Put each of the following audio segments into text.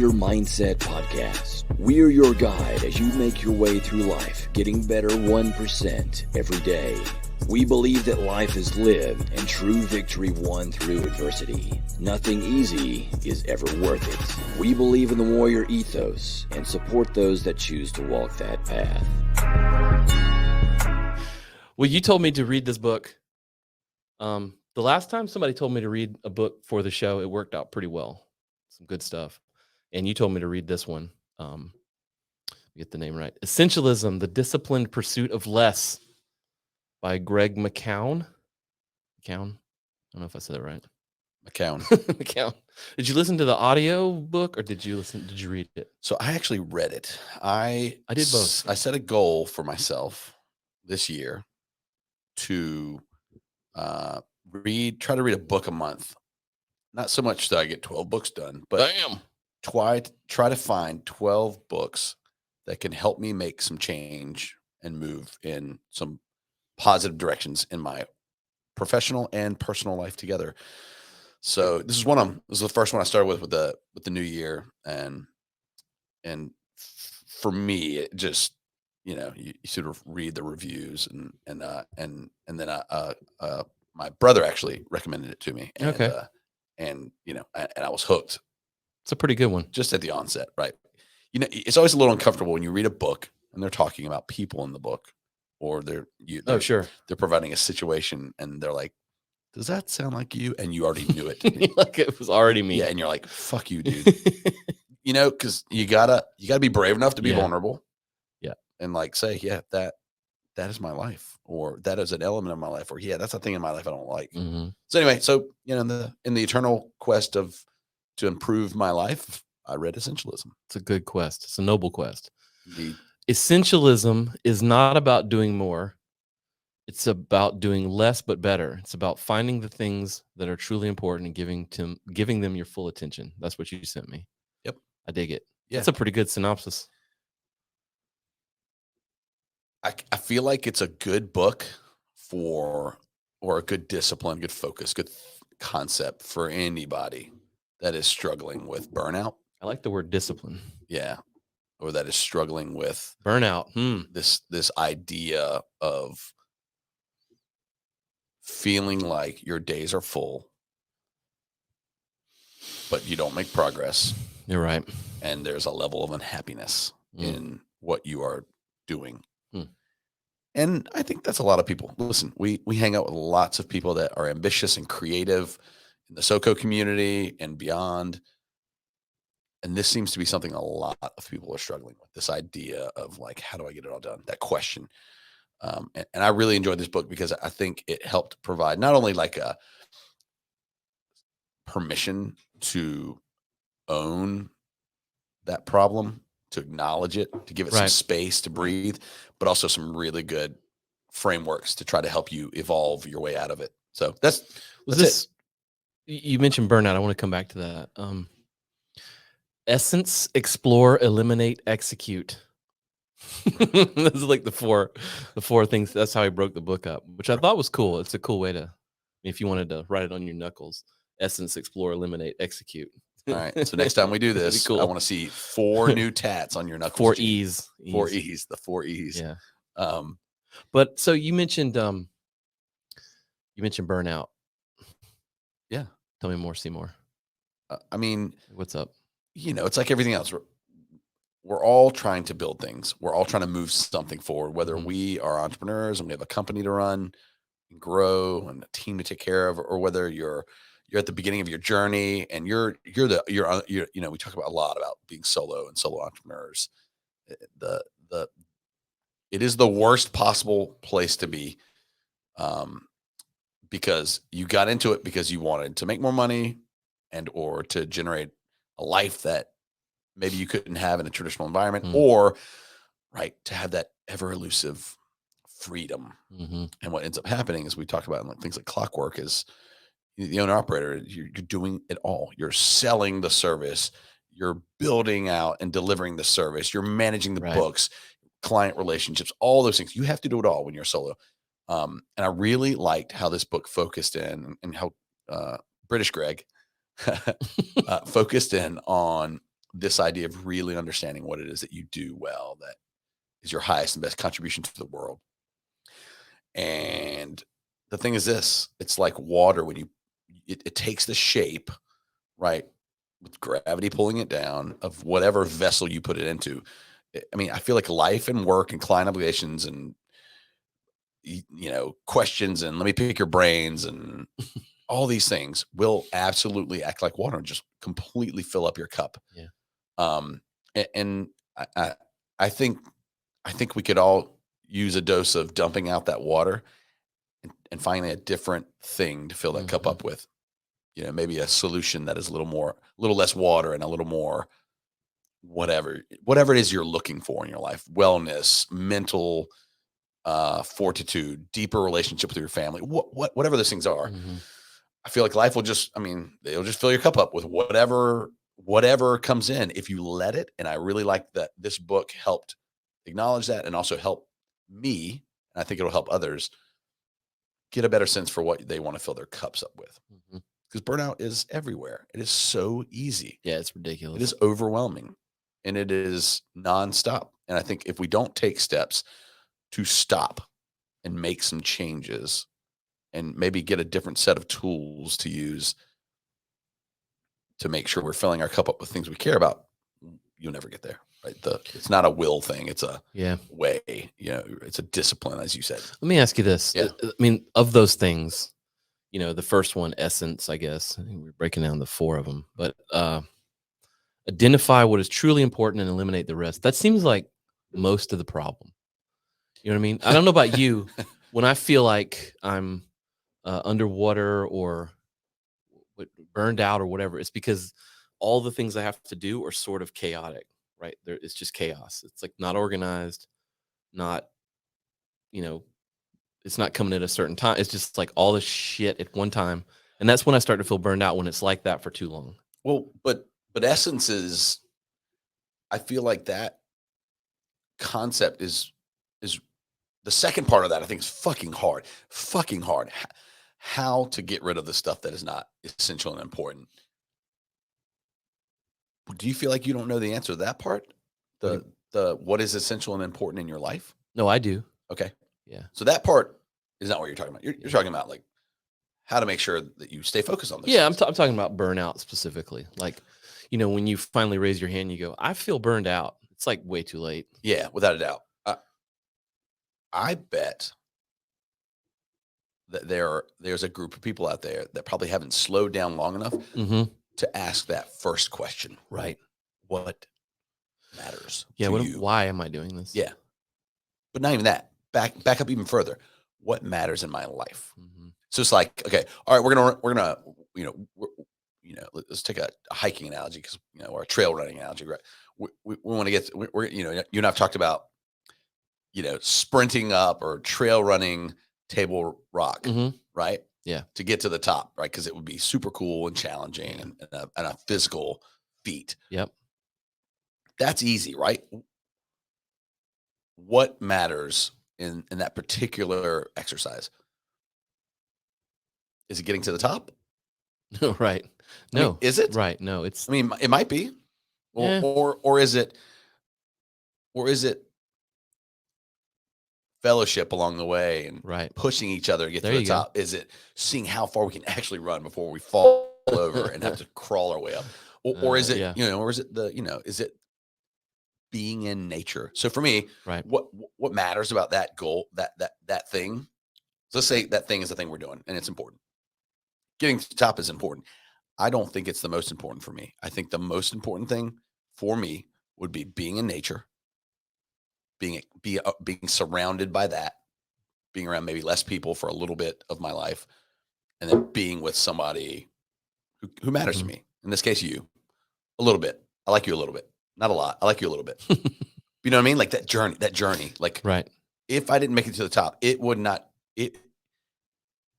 Warrior Mindset Podcast. We are your guide as you make your way through life, getting better 1% every day. We believe that life is lived and true victory won through adversity. Nothing easy is ever worth it. We believe in the warrior ethos and support those that choose to walk that path. Well, you told me to read this book. The last time somebody told me to read a book for the show, it worked out pretty well. Some good stuff. And you told me to read this one. Get the name right. Essentialism, the Disciplined Pursuit of Less by Greg McKeown. McKeown? I don't know if I said that right. McKeown. McKeown. Did you listen to the audio book or did you read it? So I actually read it. I did both. I set a goal for myself this year to try to read a book a month. Not so much that I get 12 books done, but try to find 12 books that can help me make some change and move in some positive directions in my professional and personal life together. So this is one of them. This is the first one I started with the new year, and for me, it just, you sort of read the reviews and then my brother actually recommended it to me. And, okay. And I was hooked. It's a pretty good one. Just at the onset, right? It's always a little uncomfortable when you read a book and they're talking about people in the book, or they're providing a situation and they're like, does that sound like you? And you already knew it. Like it was already me. Yeah, and you're like, fuck you, dude. Because you gotta be brave enough to be vulnerable. Yeah. And like say, yeah, that is my life, or that is an element of my life, or yeah, that's a thing in my life I don't like. Mm-hmm. So anyway, in the eternal quest to improve my life, I read Essentialism. It's a good quest. It's a noble quest. Indeed. Essentialism is not about doing more. It's about doing less but better. It's about finding the things that are truly important and giving them your full attention. That's what you sent me. Yep. I dig it. Yeah. That's a pretty good synopsis. I feel like it's a good book or a good discipline, good focus, good concept for anybody that is struggling with burnout. I like the word discipline. Yeah. Or that is struggling with burnout. This idea of feeling like your days are full, but you don't make progress. You're right. And there's a level of unhappiness in what you are doing. And I think that's a lot of people. Listen, we hang out with lots of people that are ambitious and creative in the SoCo community and beyond. And this seems to be something a lot of people are struggling with, this idea of like, how do I get it all done? That question. And I really enjoyed this book because I think it helped provide not only like a permission to own that problem, to acknowledge it, to give it some space to breathe, but also some really good frameworks to try to help you evolve your way out of it. So that's it. You mentioned burnout. I want to come back to that. Essence, explore, eliminate, execute. This is like the four things. That's how he broke the book up, which I thought was cool. It's a cool way to, if you wanted to write it on your knuckles, essence, explore, eliminate, execute. All right. So next time we do this, cool. I want to see 4 new tats on your knuckles. 4 E's. 4 E's. The 4 E's. Yeah. But so you mentioned burnout. Yeah. Tell me more, Seymour. I mean, what's up? It's like everything else. We're all trying to build things. We're all trying to move something forward, whether we are entrepreneurs and we have a company to run and grow and a team to take care of, or whether you're at the beginning of your journey and we talk about a lot about being solo and solo entrepreneurs. It is the worst possible place to be, because you got into it because you wanted to make more money or to generate a life that maybe you couldn't have in a traditional environment, or to have that ever elusive freedom. And what ends up happening, as we talked about in like things like clockwork, is the owner operator, you're doing it all. You're selling the service, you're building out and delivering the service, you're managing the books, client relationships, all those things. You have to do it all when you're solo. And I really liked how this book focused in, and how British Greg focused in on this idea of really understanding what it is that you do well, that is your highest and best contribution to the world. And the thing is this, it's like water when it takes the shape, right, with gravity pulling it down of whatever vessel you put it into. I mean, I feel like life and work and client obligations and, questions and let me pick your brains and all these things will absolutely act like water and just completely fill up your cup. Yeah. And I think we could all use a dose of dumping out that water and finding a different thing to fill that cup up with. Maybe a solution that is a little less water and a little more whatever it is you're looking for in your life, wellness, mental fortitude, deeper relationship with your family, whatever those things are. I feel like life will they'll just fill your cup up with whatever comes in if you let it. And I really like that this book helped acknowledge that and also help me, and I think it'll help others get a better sense for what they want to fill their cups up with. Because burnout is everywhere. It is so easy. Yeah, it's ridiculous. It is overwhelming and it is nonstop. And I think if we don't take steps to stop and make some changes and maybe get a different set of tools to use to make sure we're filling our cup up with things we care about, you'll never get there. Right. It's not a will thing. It's a way, it's a discipline, as you said. Let me ask you this. Yeah. I mean, of those things, the first one, essence, I guess, I think we're breaking down the 4 of them, but identify what is truly important and eliminate the rest. That seems like most of the problem. You know what I mean? I don't know about you. When I feel like I'm underwater or burned out or whatever, it's because all the things I have to do are sort of chaotic, right? It's just chaos. It's like not organized, not, it's not coming at a certain time. It's just like all this shit at one time. And that's when I start to feel burned out, when it's like that for too long. Well, but essence is, I feel like that concept is the second part of that. I think is fucking hard. How to get rid of the stuff that is not essential and important. Do you feel like you don't know the answer to that part? The what is essential and important in your life? No, I do. Okay. Yeah. So that part is not what you're talking about. You're talking about like how to make sure that you stay focused on this. Yeah, I'm talking about burnout specifically. Like, when you finally raise your hand, you go, I feel burned out. It's like way too late. Yeah, without a doubt. I bet that there's a group of people out there that probably haven't slowed down long enough to ask that first question. Right. What matters? Yeah. to you? Why am I doing this? Yeah. But not even that. Back up even further. What matters in my life? So it's like, okay, all right, we're gonna let's take a hiking analogy because or a trail running analogy, right? We want to get we're you and I've talked about sprinting up or trail running Table Rock, right? Yeah, to get to the top, right? Because it would be super cool and challenging and a physical feat. Yep, that's easy, right? What matters in that particular exercise? Is it getting to the top? No, right. No. I mean, is it? Right. No, it's. I mean, it might be. Or is it fellowship along the way and pushing each other to get to the top? Is it seeing how far we can actually run before we fall over and have to crawl our way up? Or is it, or is it is it being in nature? So for me, what matters about that goal, that thing? So let's say that thing is the thing we're doing and it's important. Getting to the top is important. I don't think it's the most important for me. I think the most important thing for me would be being in nature, being surrounded by that, being around maybe less people for a little bit of my life, and then being with somebody who matters to me. In this case, you, a little bit. I like you a little bit, not a lot. I like you a little bit. You know what I mean? Like that journey. Like, if I didn't make it to the top,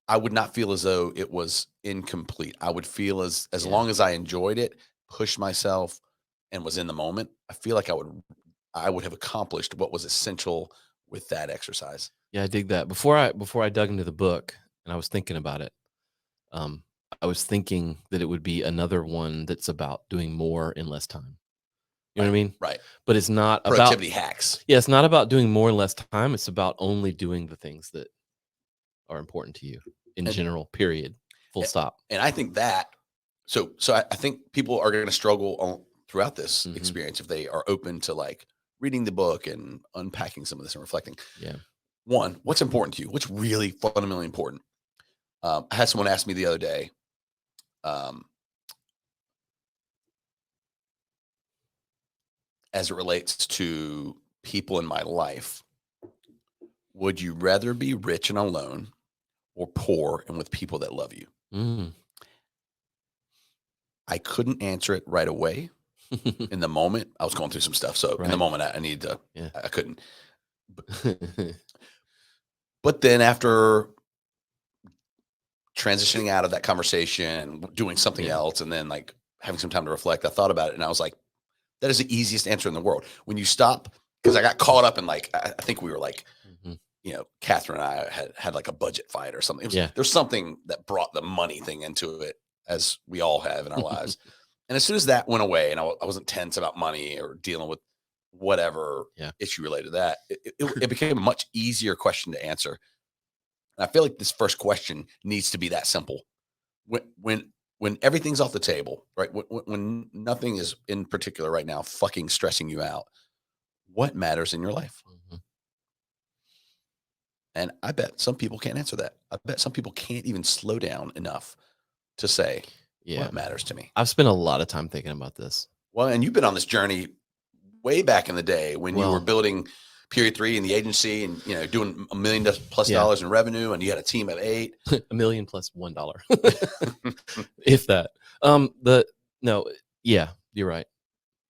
I would not feel as though it was incomplete. I would feel as long as I enjoyed it, pushed myself, and was in the moment, I feel like I would have accomplished what was essential with that exercise. Yeah, I dig that. Before I dug into the book and I was thinking about it, I was thinking that it would be another one that's about doing more in less time. You know what I mean? Right. But it's not Productivity hacks. Yeah, it's not about doing more in less time. It's about only doing the things that are important to you in general, period. Full stop. And I think that, so I think people are going to struggle throughout this experience if they are open to like reading the book and unpacking some of this and reflecting. Yeah. One, what's important to you? What's really fundamentally important? I had someone ask me the other day, as it relates to people in my life, would you rather be rich and alone or poor and with people that love you? I couldn't answer it right away. In the moment, I was going through some stuff. So in the moment, I needed to, I couldn't. But then after transitioning out of that conversation, doing something else, and then like having some time to reflect, I thought about it and I was like, that is the easiest answer in the world. When you stop, because I got caught up in like, I think we were like, you know, Catherine and I had like a budget fight or something. There's something that brought the money thing into it, as we all have in our lives. And as soon as that went away and I wasn't tense about money or dealing with whatever issue related to that, it became a much easier question to answer. And I feel like this first question needs to be that simple. When everything's off the table, right? When nothing is in particular right now fucking stressing you out, what matters in your life? And I bet some people can't answer that. I bet some people can't even slow down enough to say, what matters to me? I've spent a lot of time thinking about this. Well, and you've been on this journey way back in the day when you were building Period 3 in the agency and, you know, doing $1 million plus in revenue, and you had a team of 8. $1 million plus $1. If that. You're right.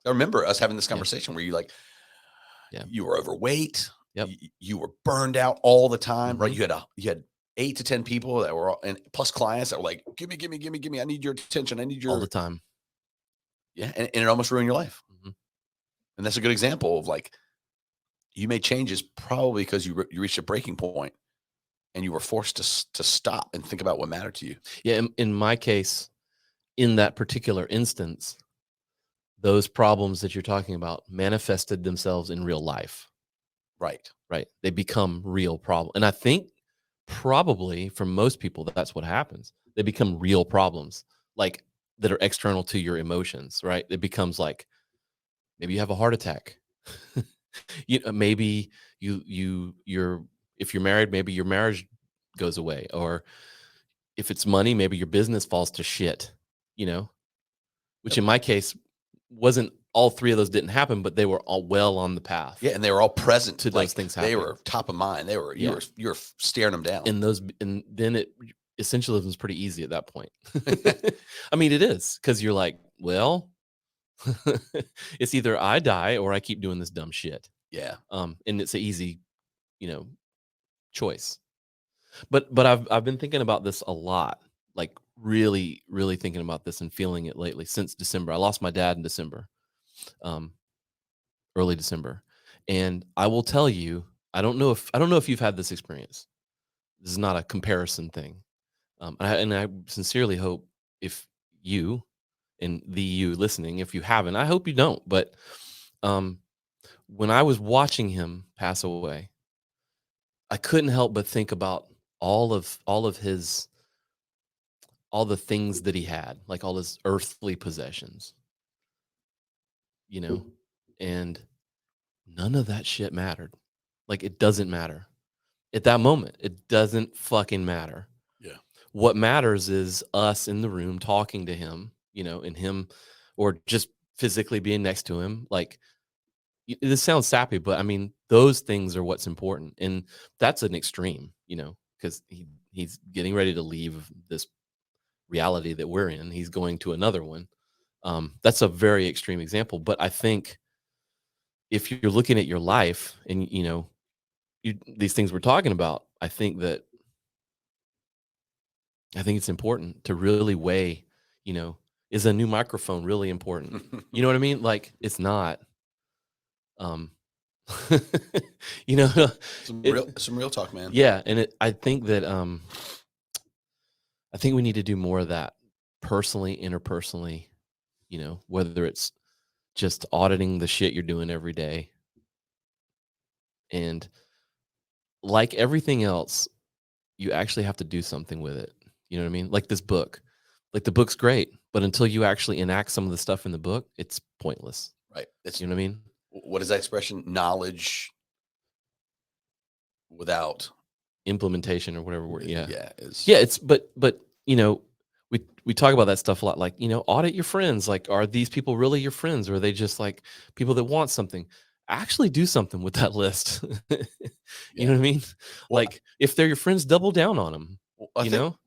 I remember us having this conversation where you like, you were overweight. Yep. You were burned out all the time, right? You had 8 to 10 people that were, and plus clients that were like, give me. I need your attention. I need your, all the time. Yeah. And it almost ruined your life. And that's a good example of like, you made changes probably because you reached a breaking point and you were forced to stop and think about what mattered to you. Yeah. In my case, in that particular instance, those problems that you're talking about manifested themselves in real life. Right. They become real problems. And I think probably for most people, that's what happens. They become real problems, like that are external to your emotions, right? It becomes like, maybe you have a heart attack. Maybe you're if you're married, maybe your marriage goes away, or if it's money, maybe your business falls to shit, which in my case wasn't, all 3 of those didn't happen, but they were all well on the path. Yeah. And they were all present to those things happening. They were top of mind. They were, you were staring them down. And then essentialism is pretty easy at that point. I mean, it is, because you're like, well, it's either I die or I keep doing this dumb shit. Yeah. And it's an easy, choice. But I've been thinking about this a lot, like really, really thinking about this and feeling it lately since December. I lost my dad in December, early December. And I will tell you, I don't know if you've had this experience. This is not a comparison thing. And I sincerely hope if you and you listening, if you haven't, I hope you don't. But when I was watching him pass away, I couldn't help but think about all the things that he had, like all his earthly possessions, and none of that shit mattered. Like, it doesn't matter at that moment. It doesn't fucking matter. Yeah. What matters is us in the room talking to him, and him, or just physically being next to him. Like, this sounds sappy, but I mean, those things are what's important. And that's an extreme, because he's getting ready to leave this reality that we're in. He's going to another one. That's a very extreme example. But I think if you're looking at your life and, these things we're talking about, I think it's important to really weigh, is a new microphone really important? You know what I mean? Like, it's not. Some real talk, man. Yeah. And I think that I think we need to do more of that personally, interpersonally, whether it's just auditing the shit you're doing every day. And like everything else, you actually have to do something with it. You know what I mean? Like this book. Like the book's great, but until you actually enact some of the stuff in the book, it's pointless. Right. It's, You know what I mean? what is that expression? Knowledge without Implementation or whatever word. Yeah. Yeah. Yeah, it's but you know, we talk about that stuff a lot. Like, you know, audit your friends. Like, are these people really your friends, or are they just like people that want something? Actually do something with that list. You know what I mean? Well, Like, if they're your friends, double down on them.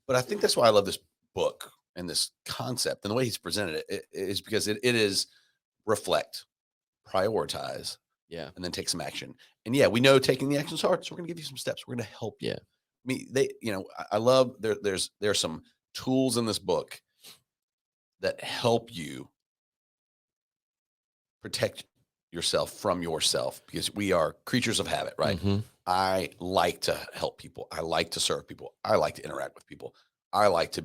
But I think that's why I love this book and this concept and the way he's presented it is because it is reflect, prioritize, Yeah. and then take some action. And yeah, we know taking the action is hard, so we're going to give you some steps. We're going to help you. Yeah. I mean, I love there's some tools in this book that help you protect yourself from yourself, because we are creatures of habit, right? Mhm. I like to help people. I like to serve people. I like to interact with people. I like to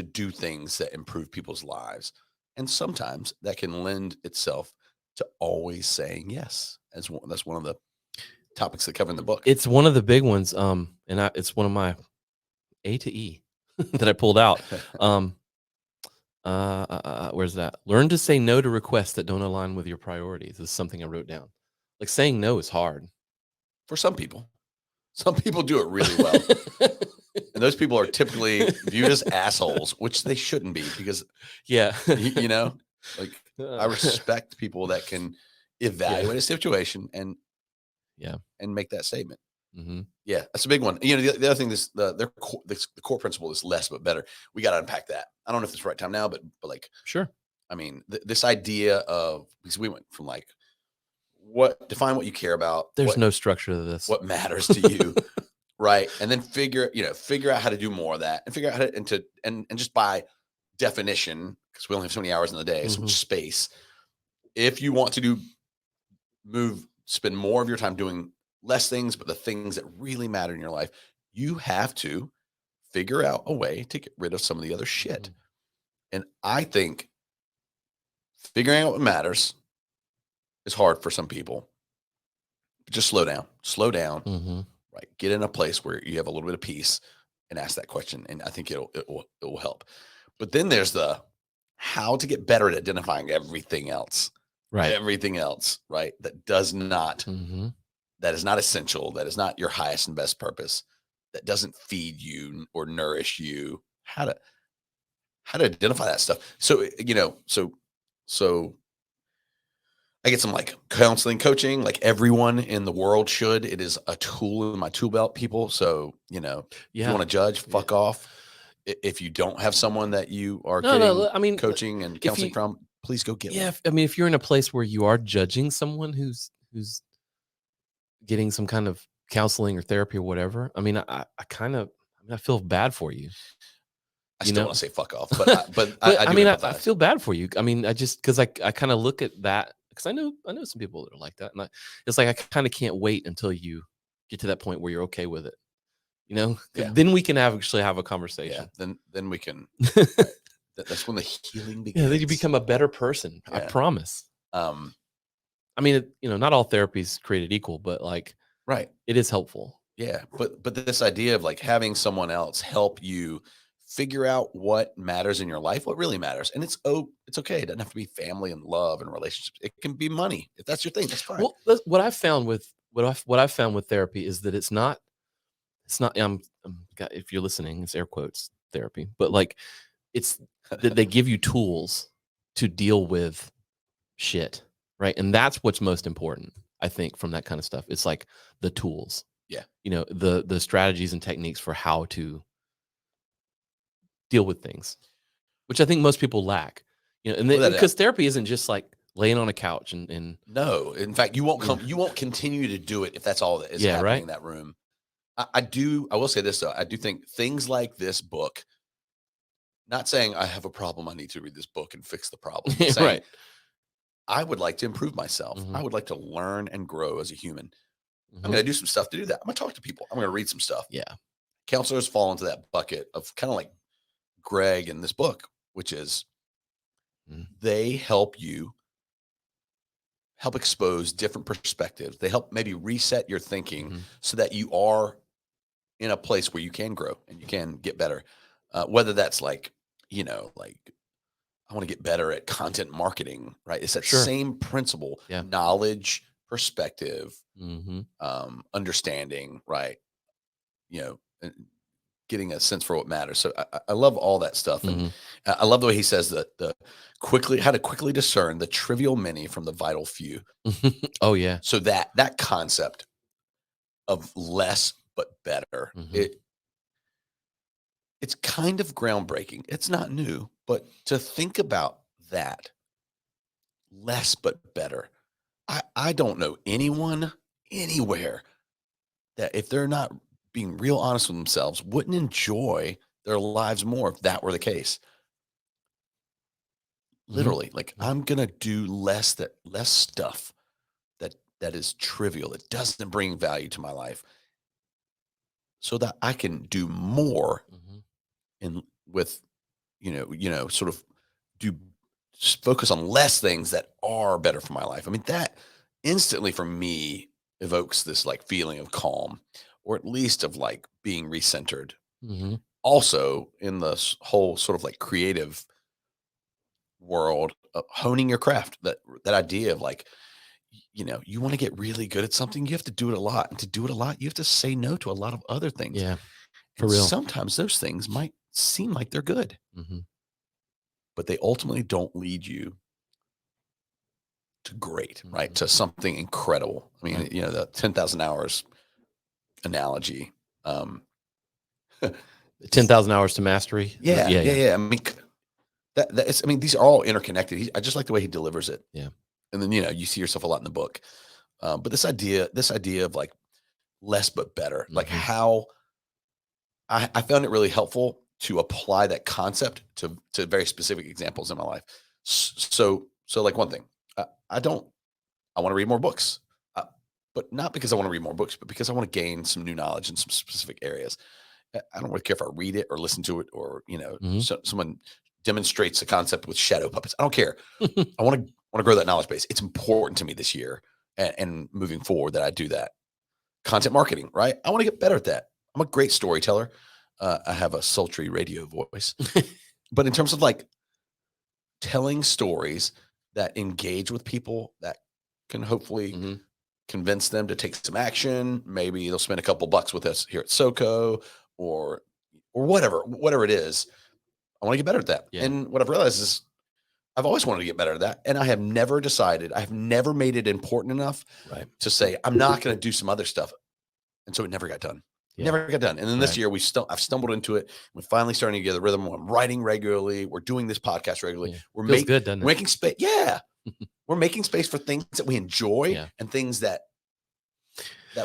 do things that improve people's lives. And sometimes that can lend itself to always saying yes. That's one of the topics that cover in the book. It's one of the big ones. It's one of my A to E that I pulled out. Where's that? Learn to say no to requests that don't align with your priorities. This is something I wrote down. Like, saying no is hard. For some people do it really well. And those people are typically viewed as assholes, which they shouldn't be, because Yeah. you know, like, I respect people that can evaluate a situation and make that statement. Mm-hmm. Yeah, that's a big one. You know, the other thing, the core principle is less but better. We got to unpack that. I don't know if it's the right time now, but like, sure. I mean, this idea of, because we went from like, define what you care about. There's no structure to this. What matters to you, right? And then figure out how to do more of that, and figure out how to and just by definition, because we only have so many hours in the day, so much space. If you want to spend more of your time doing less things, but the things that really matter in your life, you have to figure out a way to get rid of some of the other shit. And I think figuring out what matters is hard for some people. Just slow down, right? Get in a place where you have a little bit of peace and ask that question. And I think it will help. But then there's the how to get better at identifying everything else. Right. Everything else, right? That does not, that is not essential. That is not your highest and best purpose. That doesn't feed you or nourish you. How to identify that stuff. So, so I get some like counseling, coaching, like everyone in the world should. It is a tool in my tool belt, people. So, if you want to judge, fuck off. If you don't have someone that you are getting coaching and counseling from, please go get one. Yeah. I mean, if you're in a place where you are judging someone who's getting some kind of counseling or therapy or whatever, I mean, I feel bad for you. I still want to say fuck off, but I feel bad for you. I mean, because I kind of look at that, because I know some people that are like that, and it's like I kind of can't wait until you get to that point where you're okay with it. Then we can actually have a conversation. Yeah, then we can. Right. That's when the healing begins. Yeah, then you become a better person. Yeah. I promise. I mean, not all therapy is created equal, but like, right, it is helpful. Yeah, but this idea of like having someone else help you figure out what matters in your life, what really matters, and it's okay. It doesn't have to be family and love and relationships. It can be money. If that's your thing, that's fine. Well, what I've found with therapy is that it's not. If you're listening, it's air quotes therapy, but like, it's that they give you tools to deal with shit, right? And that's what's most important, I think, from that kind of stuff. It's like the tools. Yeah. The strategies and techniques for how to deal with things, which I think most people lack. Because therapy isn't just like laying on a couch and no, in fact, you won't continue to do it if that's all that is happening in that room. I will say this though. I do think things like this book, not saying I have a problem, I need to read this book and fix the problem. Saying, right. I would like to improve myself. I would like to learn and grow as a human. I'm going to do some stuff to do that. I'm going to talk to people. I'm going to read some stuff. Yeah. Counselors fall into that bucket of kind of like Greg in this book, which is they help you help expose different perspectives. They help maybe reset your thinking Mhm. so that you are in a place where you can grow and you can get better. Whether that's like, like I want to get better at content marketing, right? It's that Sure. same principle, Yeah. knowledge, perspective, Mhm. understanding, right? And getting a sense for what matters. So I love all that stuff. And Mhm. I love the way he says that how to quickly discern the trivial many from the vital few. Oh, yeah. So that concept of less but better, Mhm. it's kind of groundbreaking. It's not new, but to think about that, less but better. I don't know anyone anywhere that if they're not being real honest with themselves wouldn't enjoy their lives more if that were the case. Mhm. Literally, like Mhm. I'm gonna do less stuff that is trivial, that doesn't bring value to my life, so that I can do more Mhm. and with sort of do focus on less things that are better for my life. I mean, that instantly for me evokes this like feeling of calm, or at least of like being recentered. Mhm. Also, in the whole sort of like creative world, honing your craft, that idea of like, you want to get really good at something, you have to do it a lot, and to do it a lot, you have to say no to a lot of other things, Yeah. For and real. sometimes those things might seem like they're good, Mhm. but they ultimately don't lead you to great, right? Mhm. To something incredible. I mean, Right. the 10,000 hours analogy. Um, 10,000 hours to mastery. yeah, Yeah, yeah, yeah. yeah. I mean, I mean, these are all interconnected. I just like the way he delivers it. Yeah. And then, you see yourself a lot in the book. But this idea of like less but better, like Mhm. how I found it really helpful to apply that concept to very specific examples in my life. So like one thing, I want to read more books, uh, but not because I want to read more books, but because I want to gain some new knowledge in some specific areas. I don't really care if I read it or listen to it, or Mhm. someone demonstrates a concept with shadow puppets. I don't care. I want to grow that knowledge base. It's important to me this year and moving forward that I do that. Content marketing, right? I want to get better at that. I'm a great storyteller. I have a sultry radio voice, but in terms of like telling stories that engage with people, that can hopefully Mhm. convince them to take some action. Maybe they'll spend a couple bucks with us here at SoCo, or whatever it is. I want to get better at that. Yeah. And what I've realized is I've always wanted to get better at that. And I have never decided, I have never made it important enough Right. to say, I'm not going to do some other stuff. And so it never got done. Yeah. Never got done. And then this Right. year I've stumbled into it. We're finally starting to get the rhythm. I'm writing regularly. We're doing this podcast regularly. Yeah. We're Feels good, doesn't it? making space. Yeah. We're making space for things that we enjoy, Yeah. and things that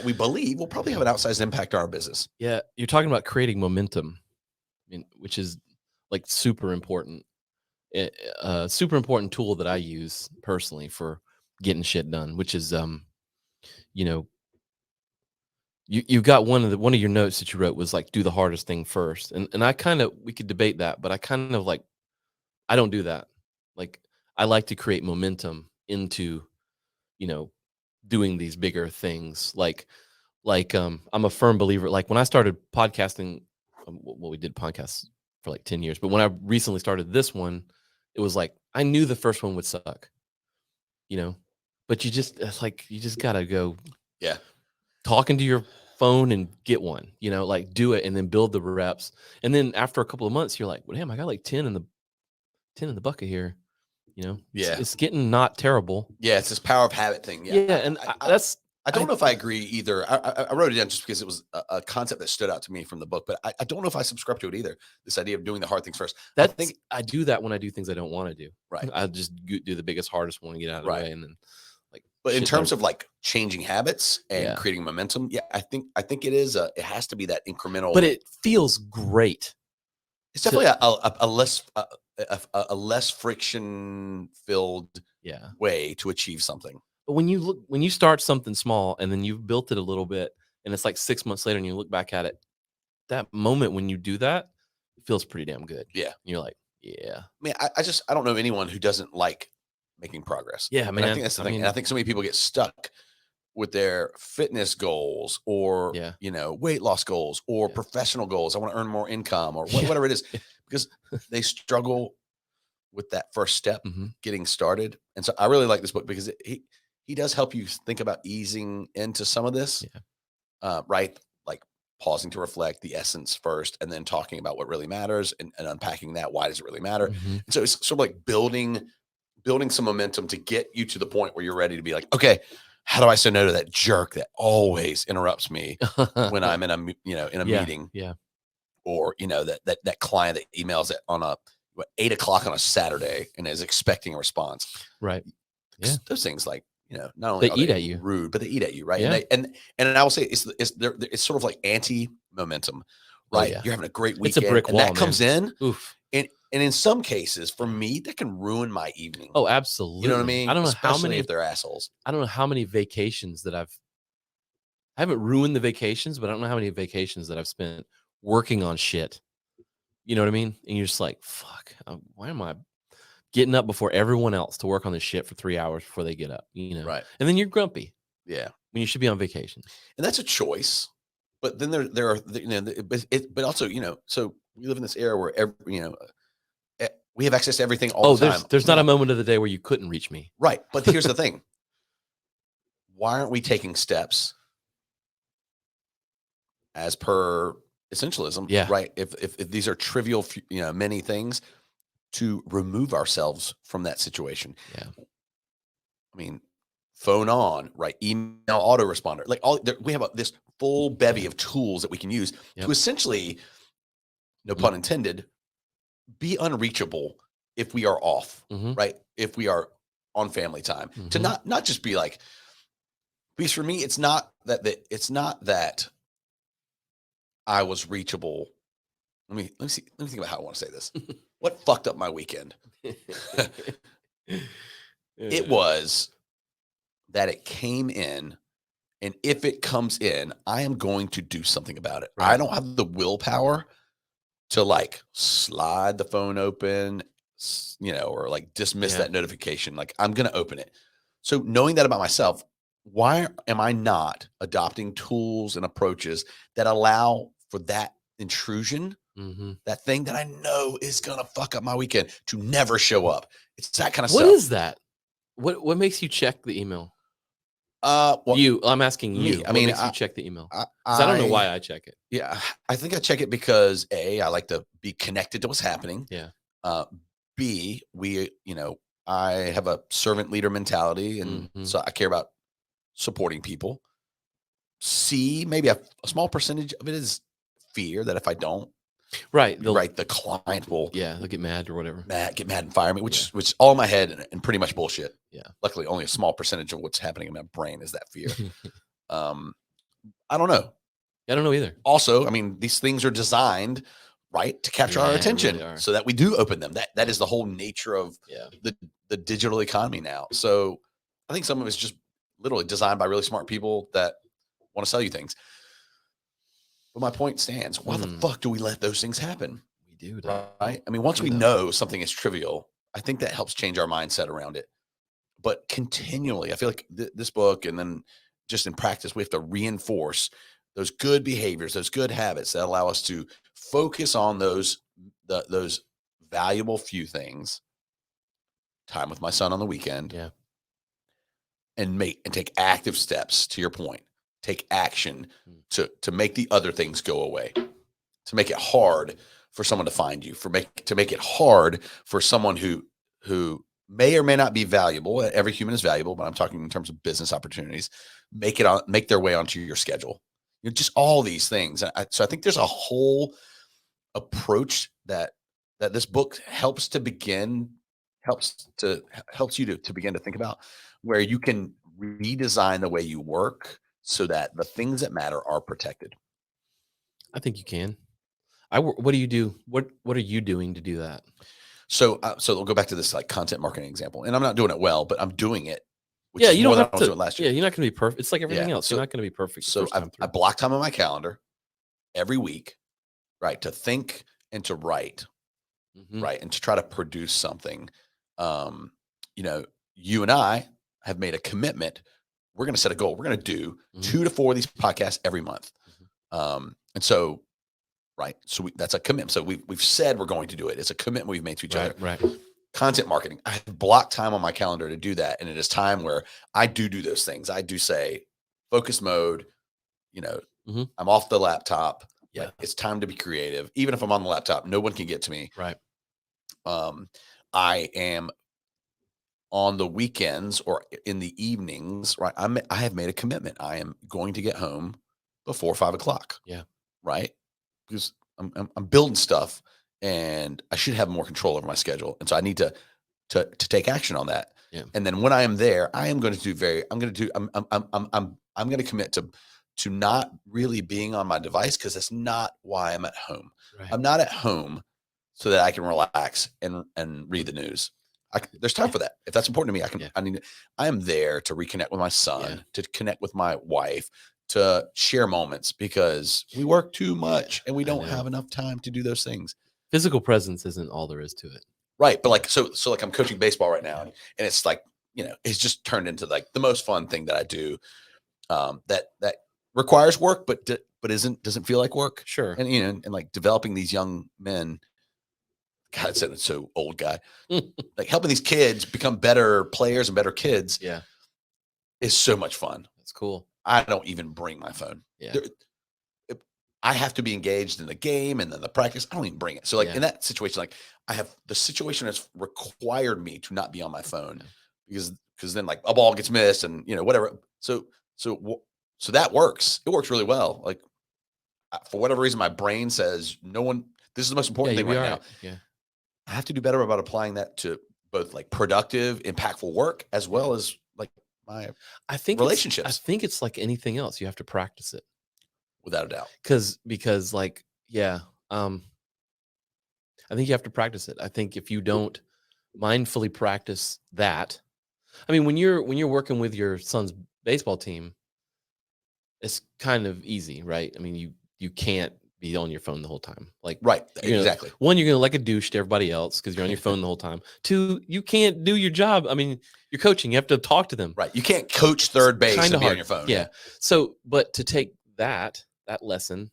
we believe will probably have an outsized impact on our business. Yeah. You're talking about creating momentum, which is like super important. Super important tool that I use personally for getting shit done, which is you know, you got one of your notes that you wrote was like do the hardest thing first. And I kind of we could debate that, but I kind of like I don't do that. Like I like to create momentum into, you know, doing these bigger things. I'm a firm believer. Like when I started podcasting, well, we did podcasts for like 10 years, but when I recently started this one, it was like I knew the first one would suck, you know, but you just gotta go Yeah. talking to your phone and get one, like do it and then build the reps. And then after a couple of months, you're like, well, damn, I got like 10 in the bucket here. Yeah. It's getting not terrible. Yeah. It's this power of habit thing. Yeah. Yeah. And I don't know if I agree either. I wrote it down just because it was a concept that stood out to me from the book, but I don't know if I subscribe to it either. This idea of doing the hard things first. I do that when I do things I don't want to do. Right. I just do the biggest, hardest one and get out of the Right. way. And then like, But in shit terms don't- of like changing habits and Yeah. creating momentum, yeah, I think it has to be that incremental. but it feels great. It's definitely a less friction filled Yeah. way to achieve something. But when you start something small and then you've built it a little bit and it's like 6 months later and you look back at it, that moment when you do that, it feels pretty damn good. Yeah. You're like, yeah. I mean, I don't know anyone who doesn't like making progress. Yeah, And man. I think that's the thing. And I think so many people get stuck with their fitness goals or, weight loss goals or professional goals. I want to earn more income or whatever it is, because they struggle with that first step, getting started. And so I really like this book because he does help you think about easing into some of this, right? Like pausing to reflect the essence first, and then talking about what really matters and unpacking that. Why does it really matter? And so it's sort of like building some momentum to get you to the point where you're ready to be like, okay, how do I say no to that jerk that always interrupts me when I'm in a meeting? Yeah. Or, that client that emails it on 8:00 on a Saturday and is expecting a response. Right. Yeah. Those things, like, not only they are eat they at you, rude, but they eat at you. Right. Yeah. And I will say it's sort of like anti-momentum, right? Oh, yeah. You're having a great weekend. It's a brick wall, and that comes in. Oof. And in some cases, for me, that can ruin my evening. Oh, absolutely. You know what I mean? I don't know Especially how many, if they're assholes. I don't know how many vacations that I haven't ruined the vacations, but I don't know how many vacations that I've spent working on shit. You know what I mean? And you're just like, fuck, why am I getting up before everyone else to work on this shit for 3 hours before they get up? Right. And then you're grumpy. Yeah. When you should be on vacation. And that's a choice. But then there are, but also, so we live in this era where we have access to everything all the time. There's not a moment of the day where you couldn't reach me. Right. But here's the thing. Why aren't we taking steps as per essentialism? Yeah. Right. If these are trivial, many things, to remove ourselves from that situation. Yeah. I mean, phone on, right? Email autoresponder, like we have this full bevy of tools that we can use to essentially, no pun intended, be unreachable if we are off, right? If we are on family time, to not just be like, because for me, it's not that I was reachable. Let me think about how I want to say this. What fucked up my weekend? It was that it came in, and if it comes in, I am going to do something about it. Right. I don't have the willpower to like slide the phone open, or like dismiss that notification. Like, I'm going to open it. So knowing that about myself, why am I not adopting tools and approaches that allow for that intrusion, that thing that I know is going to fuck up my weekend, to never show up? It's that kind of stuff. What is that? What makes you check the email? I'm asking you. Me. I mean, what makes you check the email? I don't know why I check it. Yeah, I think I check it because A, I like to be connected to what's happening. Yeah. B, I have a servant leader mentality, and so I care about supporting people. C, maybe a small percentage of it is fear that if I don't, the client will they'll get mad or whatever. Get mad and fire me, which is all in my head and pretty much bullshit. Yeah. Luckily, only a small percentage of what's happening in my brain is that fear. I don't know. I don't know either. Also, I mean, these things are designed, right, to capture our attention, really, so that we do open them. That is the whole nature of the digital economy now. So I think some of it's just literally designed by really smart people that want to sell you things. But my point stands. Why the fuck do we let those things happen? We do, right? I mean, once we know something is trivial, I think that helps change our mindset around it. But continually, I feel like this book, and then just in practice, we have to reinforce those good behaviors, those good habits that allow us to focus on those valuable few things. Time with my son on the weekend, and take active steps. To your point, take action to make the other things go away, to make it hard for someone to find you, to make it hard for someone who may or may not be valuable. Every human is valuable, but I'm talking in terms of business opportunities. Make their way onto your schedule. Just all these things. So I think there's a whole approach that this book helps you to begin to think about, where you can redesign the way you work so that the things that matter are protected. I think you can. What do you do? What are you doing to do that? So we'll go back to this like content marketing example, and I'm not doing it well, but I'm doing it. You don't have to do it last year. Yeah, you're not going to be perfect. It's like everything else. You're not going to be perfect. So I block time on my calendar every week, right, to think and to write, right, and to try to produce something. you and I have made a commitment. We're going to set a goal. We're going to do Mhm. 2 to 4 of these podcasts every month. And so, right. So that's a commitment. So we've said we're going to do it. It's a commitment we've made to each other. Right. Content marketing. I have blocked time on my calendar to do that. And it is time where I do those things. I do say focus mode, Mhm. I'm off the laptop. Yeah. Like, it's time to be creative. Even if I'm on the laptop, no one can get to me. Right. I am on the weekends or in the evenings, right? I have made a commitment. I am going to get home before 5 o'clock. Yeah. Right. Because I'm building stuff and I should have more control over my schedule. And so I need to take action on that. Yeah. And then when I am there, I'm going to commit to not really being on my device, because that's not why I'm at home. Right. I'm not at home so that I can relax and read the news. There's time for that. If that's important to me, I am there to reconnect with my son, to connect with my wife, to share moments, because we work too much and we don't have enough time to do those things. Physical presence isn't all there is to it. Right. But like, so like I'm coaching baseball right now, and it's like, it's just turned into like the most fun thing that I do. That requires work, but doesn't feel like work. Sure. And, and like developing these young men, God, it sounded so old guy, like helping these kids become better players and better kids. Yeah. Is so much fun. That's cool. I don't even bring my phone. Yeah. I have to be engaged in the game and then the practice. I don't even bring it. So like in that situation, like the situation has required me to not be on my phone, because then like a ball gets missed and whatever. So that works. It works really well. Like for whatever reason, my brain says this is the most important thing right now. Yeah. I have to do better about applying that to both like productive, impactful work, as well as like my relationships. I think it's like anything else. You have to practice it. Without a doubt. Because like, I think you have to practice it. I think if you don't mindfully practice that, I mean, when you're working with your son's baseball team, it's kind of easy, right? I mean, you can't be on your phone the whole time. Like, right. Exactly. One, you're going to like a douche to everybody else because you're on your phone the whole time. Two, you can't do your job. I mean, you're coaching. You have to talk to them. Right. You can't coach third base and be on your phone. Yeah. So, but to take that lesson,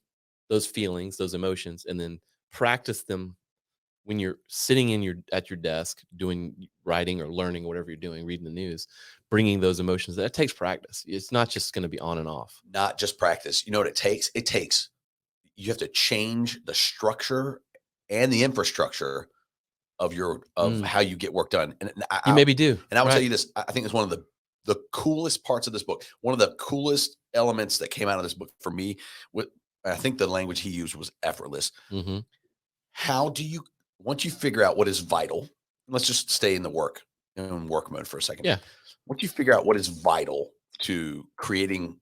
those feelings, those emotions, and then practice them when you're sitting at your desk doing writing or learning or whatever you're doing, reading the news, bringing those emotions, that takes practice. It's not just going to be on and off. Not just practice. You know what it takes? You have to change the structure and the infrastructure of how you get work done. And you maybe do. And I will tell you this, I think it's one of the coolest parts of this book. One of the coolest elements that came out of this book for me, I think the language he used was effortless. Mm-hmm. How do you, once you figure out what is vital, let's just stay in work mode for a second. Yeah. Once you figure out what is vital to creating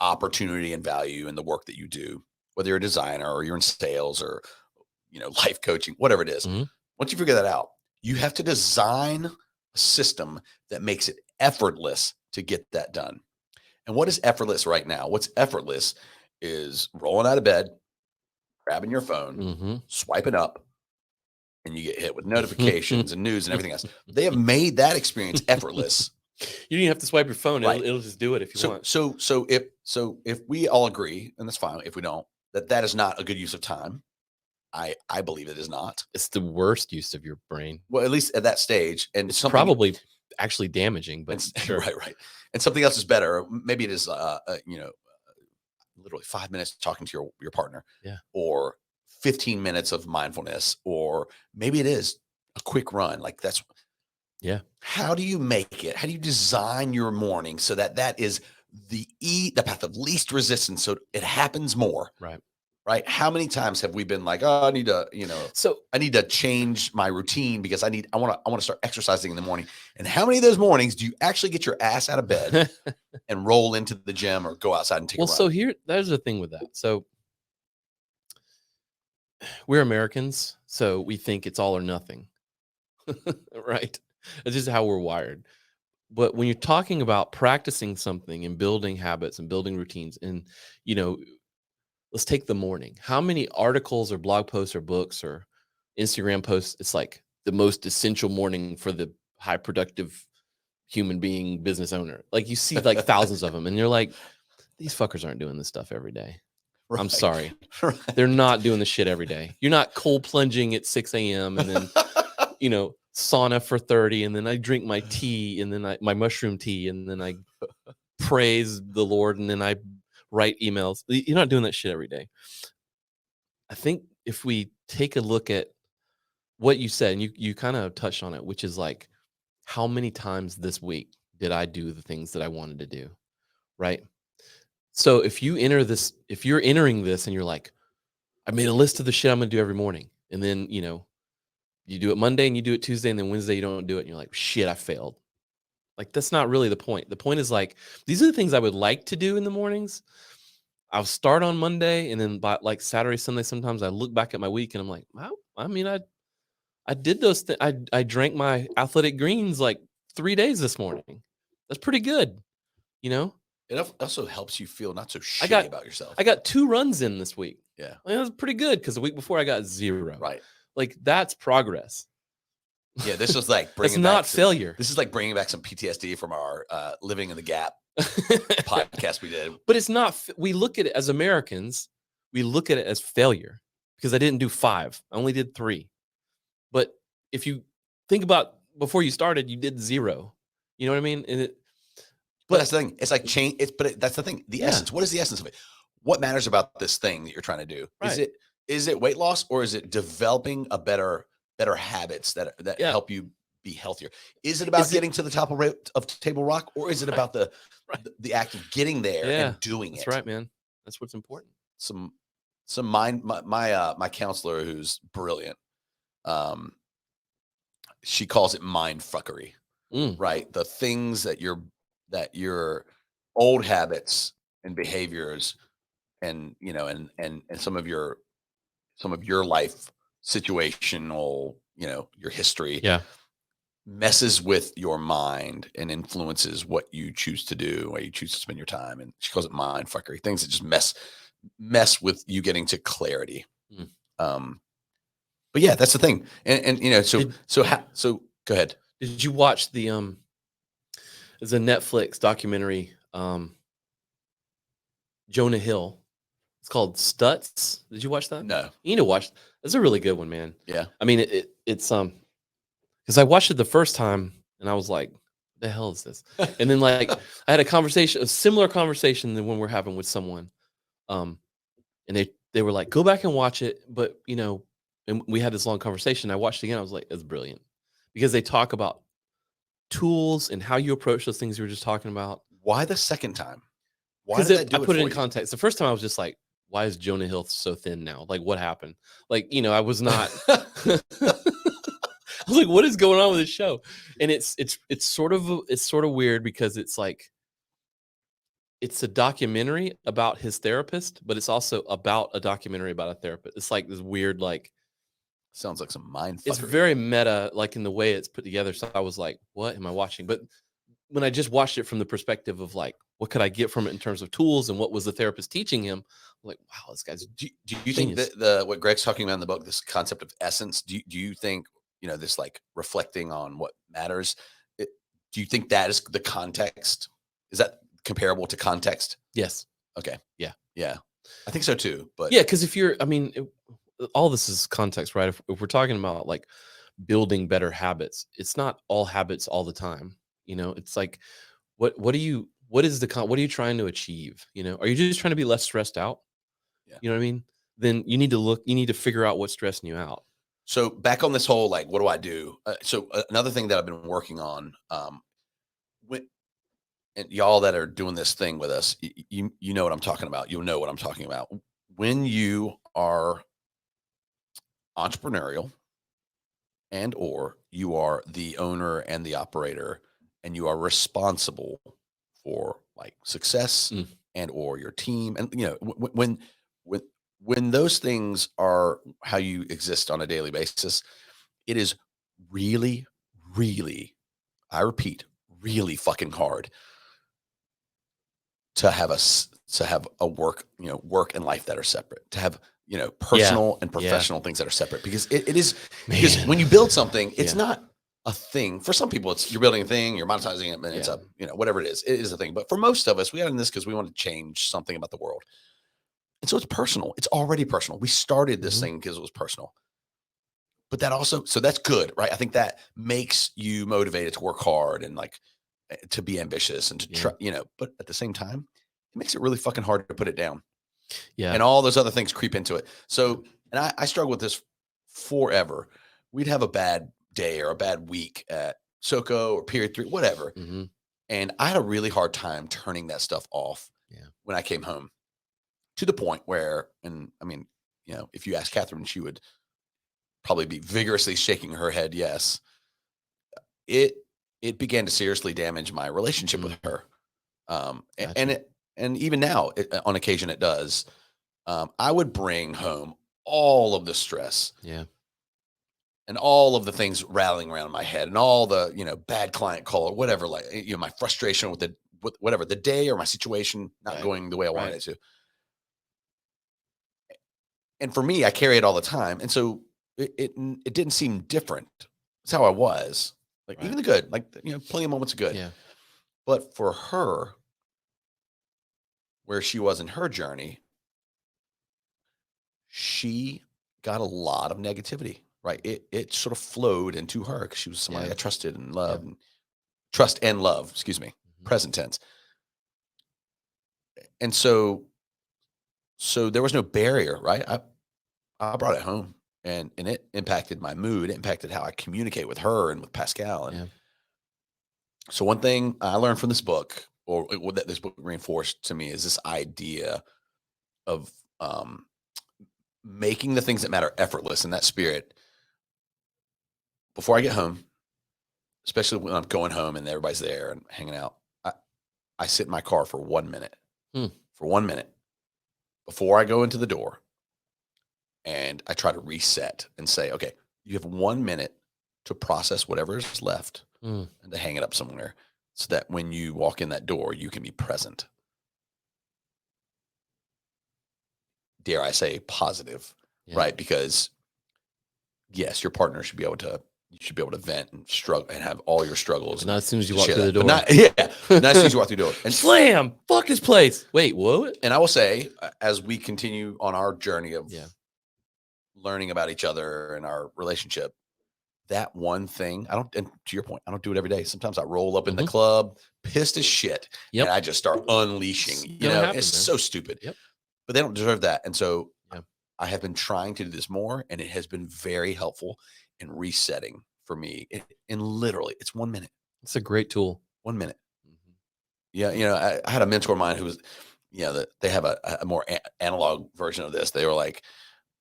opportunity and value in the work that you do, whether you're a designer or you're in sales or, life coaching, whatever it is. Mm-hmm. Once you figure that out, you have to design a system that makes it effortless to get that done. And what is effortless right now? What's effortless is rolling out of bed, grabbing your phone, swiping up, and you get hit with notifications and news and everything else. They have made that experience effortless. You don't even have to swipe your phone. Right. It'll just do it if you want. So if we all agree, and that's fine if we don't, that is not a good use of time. I believe it is not. It's the worst use of your brain. Well, at least at that stage. And it's probably actually damaging, but sure. Right. And something else is better. Maybe it is, literally 5 minutes talking to your partner, or 15 minutes of mindfulness, or maybe it is a quick run. Like that's, how do you make it? How do you design your morning so that is the path of least resistance, so it happens more? Right. How many times have we been like, oh, I need to change my routine because I want to start exercising in the morning. And how many of those mornings do you actually get your ass out of bed and roll into the gym or go outside and take a run? So there's the thing with that. So we're Americans, so we think it's all or nothing. Right. It's just how we're wired. But when you're talking about practicing something and building habits and building routines, and, let's take the morning. How many articles or blog posts or books or Instagram posts, it's like the most essential morning for the high productive human being business owner. Like you see like thousands of them and you're like, these fuckers aren't doing this stuff every day. Right. I'm sorry. Right. They're not doing this shit every day. You're not cold plunging at 6 a.m. and then, sauna for 30. And then I drink my tea and then my mushroom tea. And then I praise the Lord. And then I write emails. You're not doing that shit every day. I think if we take a look at what you said, and you kind of touched on it, which is like, how many times this week did I do the things that I wanted to do? Right. So if you're entering this and you're like, I made a list of the shit I'm going to do every morning. And then, you do it Monday and you do it Tuesday and then Wednesday you don't do it. And you're like, shit, I failed. Like, that's not really the point. The point is like, these are the things I would like to do in the mornings. I'll start on Monday and then by like Saturday, Sunday, sometimes I look back at my week and I'm like, wow, I mean, I did those things. I drank my athletic greens like 3 days this morning. That's pretty good. It also helps you feel not so shitty about yourself. I got 2 runs in this week. Yeah. That was pretty good because the week before I got 0. Right. Like, that's progress. Yeah, this was like bringing back failure. This is like bringing back some PTSD from our Living in the Gap podcast we did. But it's not. We look at it as Americans. We look at it as failure because I didn't do 5. I only did 3. But if you think about before you started, you did 0. You know what I mean? But that's the thing. It's like change. That's the thing. The essence. What is the essence of it? What matters about this thing that you're trying to do? Right. Is it weight loss, or is it developing a better habits that help you be healthier? Is it about getting to the top of Table Rock, or is it about the act of getting there and doing it? That's right, man. That's what's important. Some mind. My counselor, who's brilliant, she calls it mind fuckery. Right, the things that your old habits and behaviors, and and some of your life situational, your history, messes with your mind and influences what you choose to do, where you choose to spend your time. And she calls it mind fuckery, things that just mess with you getting to clarity. But yeah, that's the thing. And so go ahead. Did you watch there's a Netflix documentary, Jonah Hill. It's called Stutz. Did you watch that? No. You need to watch. It's a really good one, man. Yeah. I mean, it's because I watched it the first time and I was like, "What the hell is this?" And then like I had a similar conversation than when we're having with someone, and they were like, "Go back and watch it," but and we had this long conversation. I watched it again. I was like, "It's brilliant," because they talk about tools and how you approach those things you were just talking about. Why the second time? Because I put it in context. The first time I was just like, why is Jonah Hill so thin now? Like, what happened? Like, I was not. I was like, what is going on with this show? And it's sort of weird because it's like, it's a documentary about his therapist, but it's also about a documentary about a therapist. It's like this weird, like, sounds like some mind fuckery. It's very meta, like in the way it's put together. So I was like, what am I watching? But when I just watched it from the perspective of like, what could I get from it in terms of tools and what was the therapist teaching him? I'm like, wow, this guy's do you think that what Greg's talking about in the book, this concept of essence, do you think, this like reflecting on what matters, do you think that is the context? Is that comparable to context? Yes. Okay. Yeah. I think so too. But yeah, because all this is context, right? If we're talking about like building better habits, it's not all habits all the time. It's like, what are you trying to achieve? Are you just trying to be less stressed out? Yeah. You know what I mean? Then you need to figure out what's stressing you out. So back on this whole, like, what do I do? So another thing that I've been working on, and y'all that are doing this thing with us, you know what I'm talking about. You'll know what I'm talking about. When you are entrepreneurial and or you are the owner and the operator and you are responsible for like success and or your team, and when those things are how you exist on a daily basis, it is really, really, I repeat, really fucking hard to have a work and life that are separate, to have personal and professional things that are separate, because it is, because when you build something, it's not a thing. For some people, it's you're building a thing, you're monetizing it, and it's a, whatever it is a thing. But for most of us, we got in this because we want to change something about the world. And so it's personal. It's already personal. We started this thing because it was personal. But that also, so that's good, right? I think that makes you motivated to work hard and like to be ambitious and to try, but at the same time, it makes it really fucking hard to put it down. Yeah. And all those other things creep into it. So, and I struggle with this forever. We'd have a bad day or a bad week at SoCo or period 3, whatever. And I had a really hard time turning that stuff off when I came home, to the point where, and I mean, if you ask Catherine, she would probably be vigorously shaking her head. Yes. It began to seriously damage my relationship with her. Gotcha. And even now, on occasion, it does. I would bring home all of the stress, and all of the things rattling around my head, and all the bad client call or whatever, like my frustration with whatever the day or my situation not going the way I wanted it to. And for me, I carry it all the time, and so it didn't seem different. It's how I was, like even the good, like plenty of moments of good. Yeah. But for her, where she was in her journey, she got a lot of negativity, right? It sort of flowed into her because she was somebody I trusted and loved. And trust and love, excuse me, present tense. And so there was no barrier, right? I brought it home, and it impacted my mood. It impacted how I communicate with her and with Pascal. And so one thing I learned from this book, or what that this book reinforced to me, is this idea of making the things that matter effortless in that spirit. Before I get home, especially when I'm going home and everybody's there and hanging out, I sit in my car for 1 minute, for 1 minute before I go into the door. And I try to reset and say, okay, you have 1 minute to process whatever is left and to hang it up somewhere, so that when you walk in that door, you can be present. Dare I say positive, right? Because yes, your partner should be able to, you should be able to vent and struggle and have all your struggles. Not as soon as you walk through the door. Not as soon as you walk through the door. And slam, fuck this place. Wait, what? And I will say, as we continue on our journey of learning about each other and our relationship, that one thing, and to your point, I don't do it every day. Sometimes I roll up in the club, pissed as shit, and I just start unleashing. It's so stupid. But they don't deserve that. And so I have been trying to do this more, and it has been very helpful in resetting for me. And literally, it's 1 minute. It's a great tool. 1 minute. I had a mentor of mine who was, that they have a more analog version of this. They were like,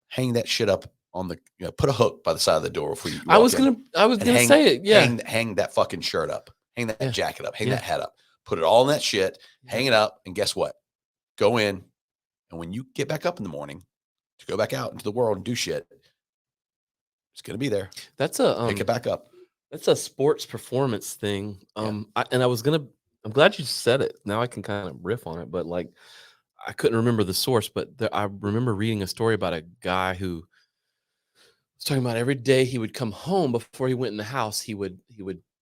hang that shit up on the, put a hook by the side of the door before you walk I was gonna say it. Yeah. Hang that fucking shirt up. Hang that jacket up. Hang that hat up. Put it all in that shit. Hang it up. And guess what? Go in. And when you get back up in the morning to go back out into the world and do shit, it's going to be there. That's pick it back up. That's a sports performance thing. I'm glad you said it. Now I can kind of riff on it, but like, I couldn't remember the source, but I remember reading a story about a guy who was talking about every day he would come home before he went in the house, he would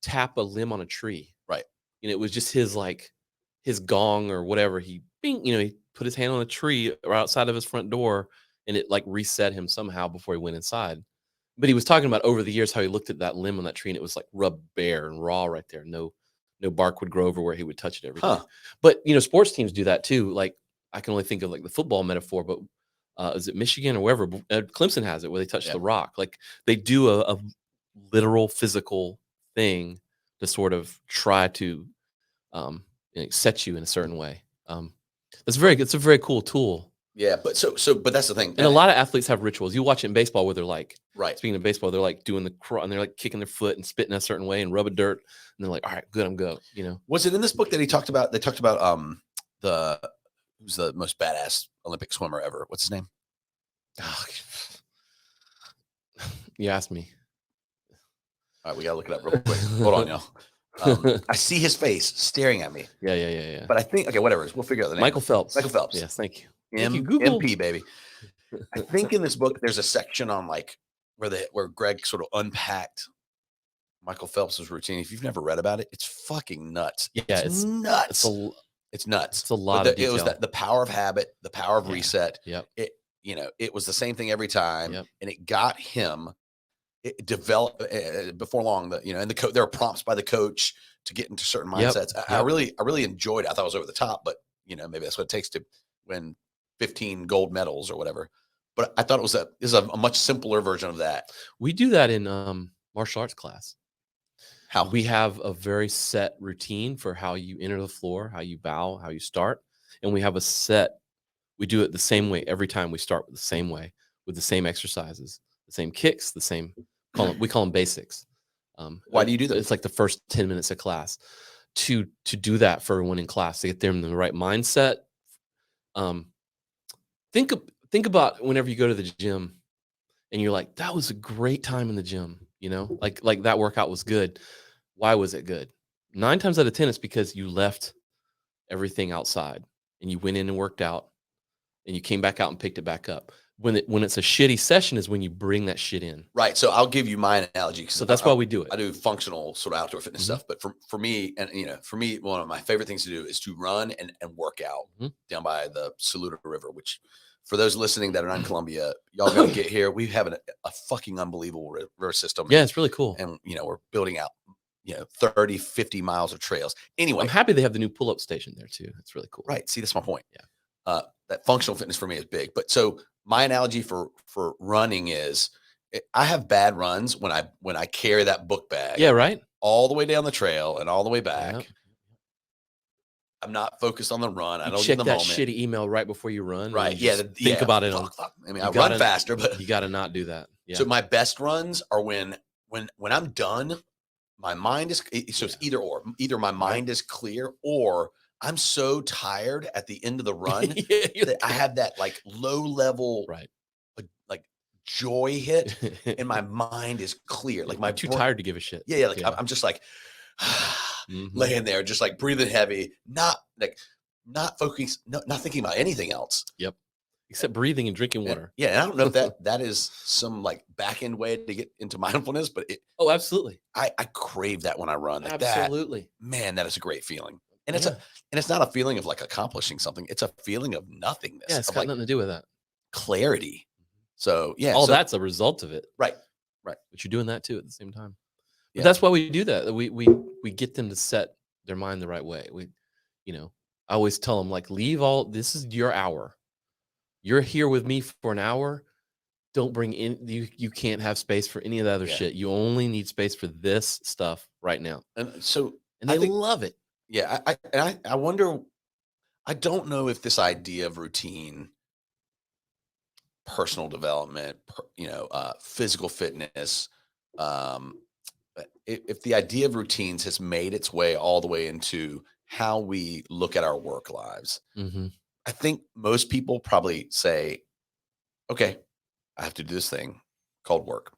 tap a limb on a tree. Right. It was just his gong or whatever. He put his hand on a tree or outside of his front door, and it like reset him somehow before he went inside. But he was talking about over the years how he looked at that limb on that tree, and it was like rubbed bare and raw right there. No bark would grow over where he would touch it every day. But sports teams do that too. Like, I can only think of like the football metaphor, but is it Michigan or wherever? Clemson has it where they touch the rock. Like, they do a literal physical thing to sort of try to set you in a certain way. It's a very cool tool. Yeah, but but that's the thing. And a lot of athletes have rituals. You watch it in baseball where they're like, speaking of baseball, they're like doing and they're like kicking their foot and spitting a certain way and rubbing dirt, and they're like, all right, good, I'm go. Was it in this book that he talked about? They talked about who's the most badass Olympic swimmer ever? What's his name? Oh, you asked me. All right, we gotta look it up real quick. Hold on, y'all. I see his face staring at me. Yeah. But I think, okay, whatever. We'll figure out the name. Michael Phelps. Yes, thank you. Google. MP, baby. I think in this book there's a section on like where Greg sort of unpacked Michael Phelps' routine. If you've never read about it, it's fucking nuts. Yeah, it's nuts. It's nuts. It's a lot of detail. It was the power of habit, the power of reset. Yep. It was the same thing every time, Yep. and it got him. It developed before long. And there are prompts by the coach to get into certain mindsets. Yep. I really enjoyed it. I thought it was over the top, but maybe that's what it takes to win 15 gold medals or whatever. But I thought it was a much simpler version of that. We do that in martial arts class. How? We have a very set routine for how you enter the floor, how you bow, how you start. And we have we do it the same way every time. We start with the same way, with the same exercises, the same kicks, the same, we call them basics. Why do you do that? It's like the first 10 minutes of class to do that for everyone in class, to get them in the right mindset. Think about whenever you go to the gym and you're like, that was a great time in the gym, like that workout was good. Why was it good? 9 times out of 10, it's because you left everything outside and you went in and worked out and you came back out and picked it back up. When it's a shitty session is when you bring that shit in. Right. So I'll give you my analogy. So that's why we do it. I do functional sort of outdoor fitness stuff, but for me, one of my favorite things to do is to run and work out down by the Saluda River, which for those listening that are not in Columbia, y'all got to get here. We have a fucking unbelievable river system. Yeah, it's really cool. And, we're building out, 30, 50 miles of trails. Anyway. I'm happy they have the new pull-up station there too. It's really cool. Right. See, that's my point. Yeah. That functional fitness for me is big. But so my analogy for running is I have bad runs when I carry that book bag. Yeah, right. All the way down the trail and all the way back. Yep. I'm not focused on the run. I don't check get the that moment. shitty email right before you run. Right. Yeah. Think about it. I mean, I run faster, but you got to not do that. Yeah. So my best runs are when I'm done, my mind is, so it's either or. Either my mind is clear or I'm so tired at the end of the run that I have that like low level, like joy hit and my mind is clear. Like I'm too tired to give a shit. Yeah. Like I'm just like laying there, just like breathing heavy, not focusing, not thinking about anything else. Yep. Except breathing and drinking water. Yeah. And I don't know if that is some like back end way to get into mindfulness, but absolutely. I crave that when I run. Like absolutely. That is a great feeling. And it's not a feeling of like accomplishing something. It's a feeling of nothingness. Yeah, it's got nothing to do with that. Clarity. So that's a result of it. Right. But you're doing that too at the same time. But that's why we do that. We get them to set their mind the right way. I always tell them like, this is your hour. You're here with me for an hour. Don't bring in, you can't have space for any of the other shit. You only need space for this stuff right now. And they love it. Yeah. I wonder, I don't know if this idea of routine, personal development, physical fitness, if the idea of routines has made its way all the way into how we look at our work lives. Mm-hmm. I think most people probably say, okay, I have to do this thing called work.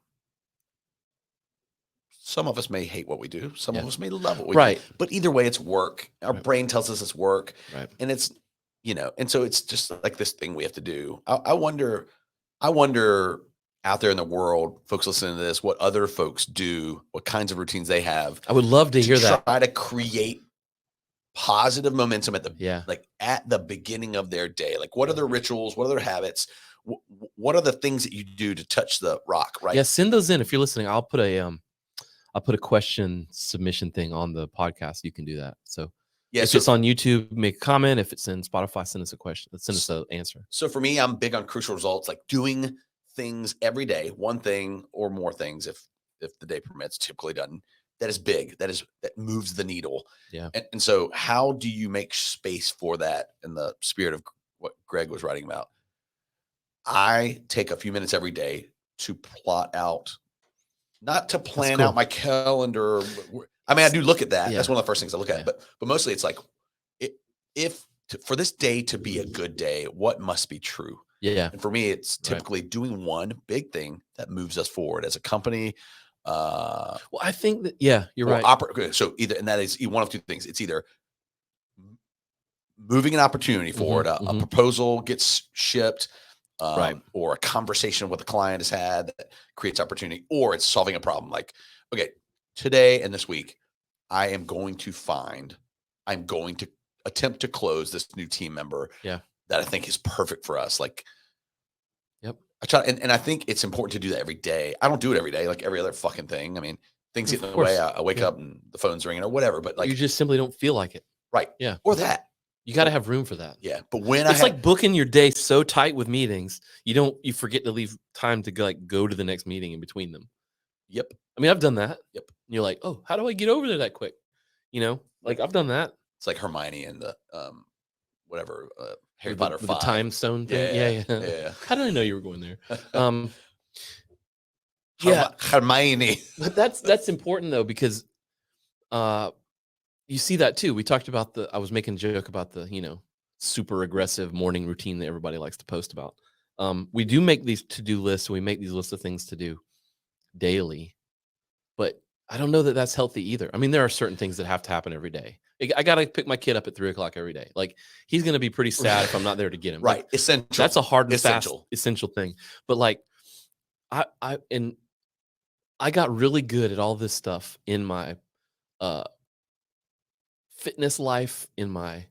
Some of us may hate what we do. Some of us may love what we do. But either way, it's work. Our brain tells us it's work. Right. And it's, and so it's just like this thing we have to do. I wonder out there in the world, folks listening to this, what other folks do, what kinds of routines they have. I would love to hear that. Try to create positive momentum at the beginning of their day. Like, what are their rituals? What are their habits? What are the things that you do to touch the rock? Right. Yeah. Send those in. If you're listening, I'll put a question submission thing on the podcast. You can do that. So if it's on YouTube, make a comment. If it's in Spotify, send us a question. Send us an answer. So for me, I'm big on crucial results, like doing things every day, one thing or more things, if the day permits, typically done. That is big. That moves the needle. Yeah. And so how do you make space for that in the spirit of what Greg was writing about? I take a few minutes every day to plot out, not to plan out my calendar. I mean, I do look at that. That's one of the first things I look at, but mostly it's like, for this day to be a good day, what must be true? Yeah. And for me, it's typically doing one big thing that moves us forward as a company. Well, I think that, you're right. So and that is one of two things. It's either moving an opportunity forward, a proposal gets shipped, or a conversation with a client has had that creates opportunity, or it's solving a problem. Like, okay, today and this week, I'm going to attempt to close this new team member Yeah. that I think is perfect for us. Like, Yep. I try, and I think it's important to do that every day. I don't do it every day, like every other fucking thing. I mean, things get in the way. I wake up and the phone's ringing or whatever, but like, you just simply don't feel like it. Right. Yeah. Or that. You got to have room for that. Yeah. But when it's like booking your day so tight with meetings, you forget to leave time to go to the next meeting in between them. Yep. I mean, I've done that. Yep. And you're like, oh, how do I get over there that quick? Like I've done that. It's like Hermione and the whatever Harry Potter 5. The time stone thing. Yeah. How did I know you were going there? Hermione. But that's important though, because you see that too. We talked about I was making a joke about the super aggressive morning routine that everybody likes to post about. We do make these to-do lists. We make these lists of things to do daily, but I don't know that that's healthy either. I mean, there are certain things that have to happen every day. I got to pick my kid up at 3:00 every day. Like, he's going to be pretty sad if I'm not there to get him. Right. Like, essential. That's a hard and fast essential thing. But like, I got really good at all this stuff in my fitness life, in my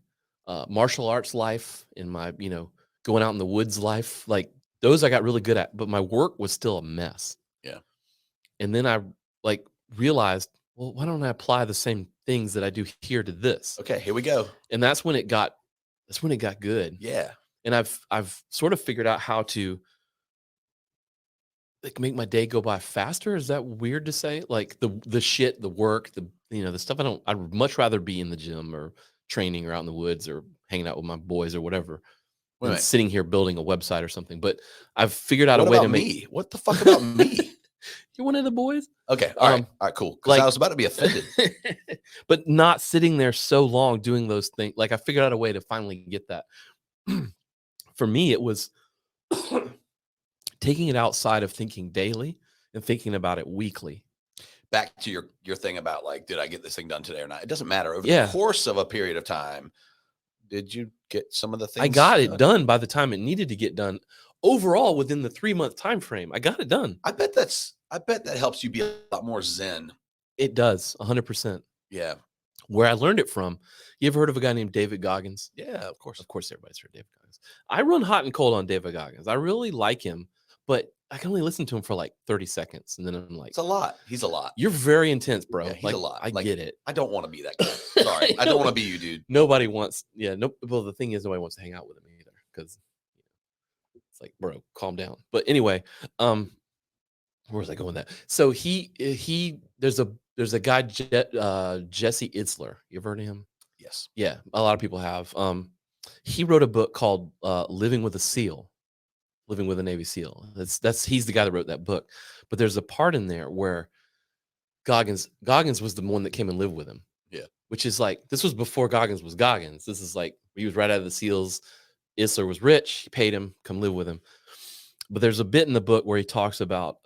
martial arts life, in my, going out in the woods life. Like, those I got really good at, but my work was still a mess. Yeah. And then I realized, well, why don't I apply the same things that I do here to this? Okay, here we go. And that's when it got good. Yeah. And I've sort of figured out how to make my day go by faster. Is that weird to say? Like the work, the stuff I'd much rather be in the gym or training or out in the woods or hanging out with my boys or whatever. Than sitting here building a website or something. But I've figured out a way to make me. What the fuck about me? You're one of the boys. Okay. All right, cool. Because I was about to be offended. But not sitting there so long doing those things. Like, I figured out a way to finally get that. For me, it was taking it outside of thinking daily and thinking about it weekly. Back to your thing about like, did I get this thing done today or not? It doesn't matter. Over the course of a period of time, did you get some of the things? I got it done by the time it needed to get done. Overall, within the 3-month time frame, I got it done. I bet that helps you be a lot more zen. It does, 100%. Yeah. Where I learned it from, you ever heard of a guy named David Goggins? Yeah, of course. Of course, everybody's heard of David Goggins. I run hot and cold on David Goggins. I really like him, but I can only listen to him for like 30 seconds. And then I'm like, it's a lot. He's a lot. You're very intense, bro. Yeah, he's a lot. I get it. I don't want to be that guy. Sorry. I don't want to be you, dude. Nobody wants, well, the thing is, nobody wants to hang out with him either, because it's like, bro, calm down. But anyway, where was I going with that? So there's a guy, Jesse Itzler. You ever heard of him? Yes. Yeah, a lot of people have. He wrote a book called Living with a Navy SEAL. He's the guy that wrote that book. But there's a part in there where Goggins was the one that came and lived with him. Yeah. Which is like, this was before Goggins was Goggins. This is like, he was right out of the SEALs. Isler was rich. He paid him, come live with him. But there's a bit in the book where he talks about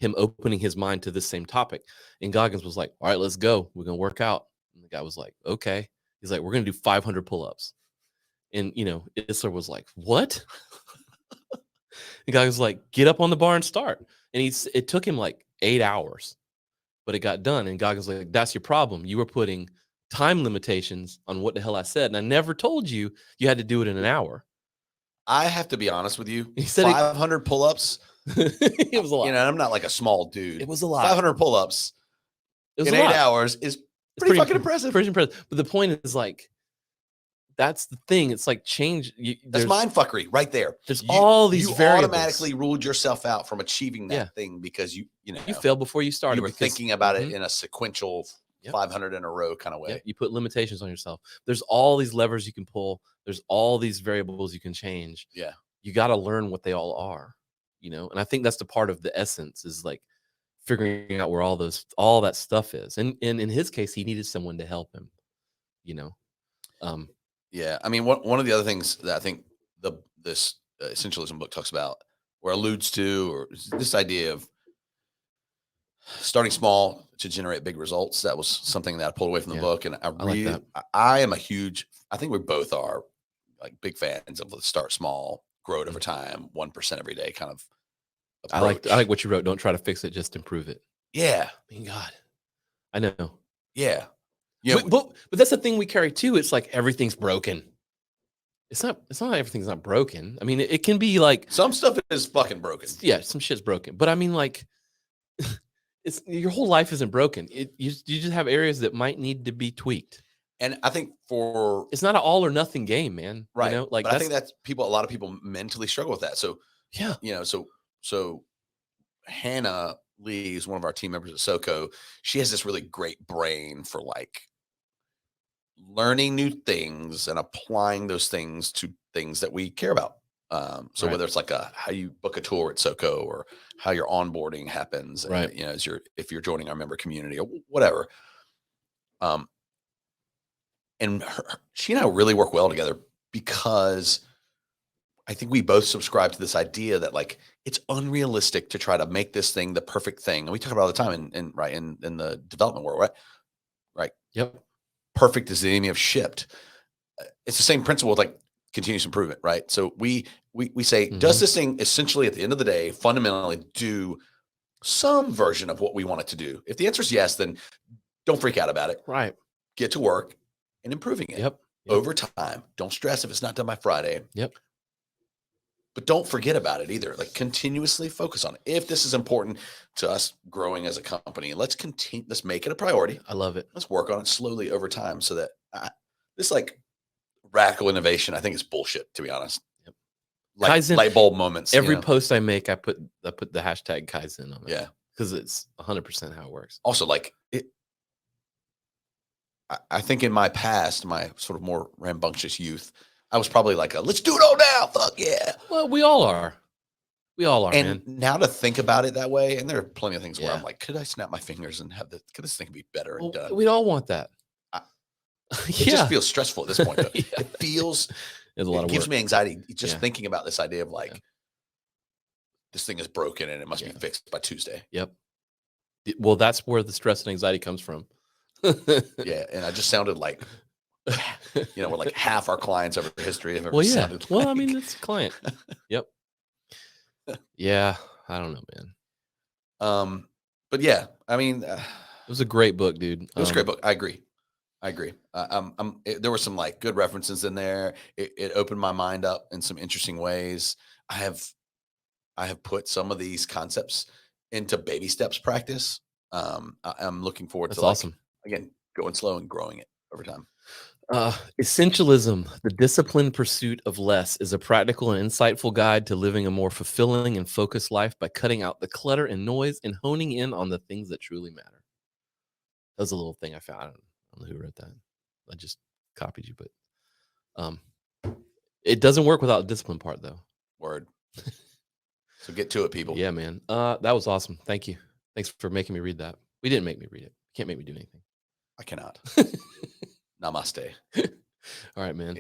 him opening his mind to this same topic. And Goggins was like, all right, let's go. We're going to work out. And the guy was like, okay. He's like, we're going to do 500 pull-ups. And, Isler was like, what? The guy was like, get up on the bar and start. And it took him like 8 hours, but it got done. And Goggins was like, that's your problem. You were putting time limitations on what the hell I said. And I never told you had to do it in an hour. I have to be honest with you. He said 500 pull-ups. It was a lot. I'm not like a small dude. It was a lot. 500 pull-ups in 8 hours is pretty fucking impressive. Pretty impressive. But the point is, like, that's the thing. It's like change. That's mind fuckery right there. There's all these variables. Automatically ruled yourself out from achieving that thing because you failed before you started. You were thinking about it in a sequential 500 in a row kind of way. Yep. You put limitations on yourself. There's all these levers you can pull. There's all these variables you can change. Yeah. You got to learn what they all are, and I think that's the part of the essence, is like figuring out where all that stuff is. And in his case, he needed someone to help him, Yeah. I mean, one of the other things that I think this essentialism book talks about, or alludes to, or this idea of starting small to generate big results. That was something that I pulled away from the book. And I am I think we both are like big fans of start small, grow it over time, 1% every day kind of approach. I like what you wrote. Don't try to fix it, just improve it. Yeah. I mean, God, I know. Yeah. Yeah. But that's the thing we carry too. It's like everything's broken. It's not like everything's not broken. I mean, it can be like some stuff is fucking broken. Yeah, some shit's broken. But I mean, like, it's your whole life isn't broken. You just have areas that might need to be tweaked. And I think it's not an all or nothing game, man. Right. You know, like but I think that's a lot of people mentally struggle with that. So yeah, so Hannah Lee is one of our team members at SoCo. She has this really great brain for like learning new things and applying those things to things that we care about. So Right. whether it's like how you book a tour at SoCo or how your onboarding happens, right? If you're joining our member community or whatever. And she and I really work well together because I think we both subscribe to this idea that like it's unrealistic to try to make this thing the perfect thing. And we talk about it all the time in the development world, right? Right. Yep. Perfect is the enemy of shipped. It's the same principle with like continuous improvement, right? So we say, does this thing essentially at the end of the day fundamentally do some version of what we want it to do? If the answer is yes, then don't freak out about it. Right. Get to work and improving it. Yep. Over time. Don't stress if it's not done by Friday. Yep. But don't forget about it either. Like continuously focus on it. If this is important to us growing as a company, let's make it a priority. I love it. Let's work on it slowly over time so that this like radical innovation, I think it's bullshit, to be honest. Yep. Like Kaizen, light bulb moments. Every post I make, I put the hashtag Kaizen on it. Yeah. Because it's 100% how it works. Also, like I think in my past, my sort of more rambunctious youth, I was probably like, let's do it all now. Fuck yeah. Well, we all are. We all are, and man. Now to think about it that way, and there are plenty of things where I'm like, could I snap my fingers and could this thing be better and done? We'd all want that. It just feels stressful at this point. Though. Yeah. It feels, it's a lot of gives work. me anxiety just thinking about this idea of like, this thing is broken and it must be fixed by Tuesday. Yep. Well, that's where the stress and anxiety comes from. Yeah. And I just sounded like, we're like half our clients over history have ever sounded like. Well, I mean, it's a client. Yep. Yeah. I don't know, man. But yeah, I mean, it was a great book, dude. It was a great book. I agree. There were some like good references in there. It opened my mind up in some interesting ways. I have put some of these concepts into baby steps practice. I'm looking forward to awesome. Again, going slow and growing it over time. Essentialism, the disciplined pursuit of less, is a practical and insightful guide to living a more fulfilling and focused life by cutting out the clutter and noise and honing in on the things that truly matter. That was a little thing I found. I don't know who wrote that. I just copied you, but it doesn't work without the discipline part, though. Word. So get to it, people. Yeah, man. That was awesome. Thank you. Thanks for making me read that. We didn't make me read it. Can't make me do anything. I cannot. Namaste. All right, man.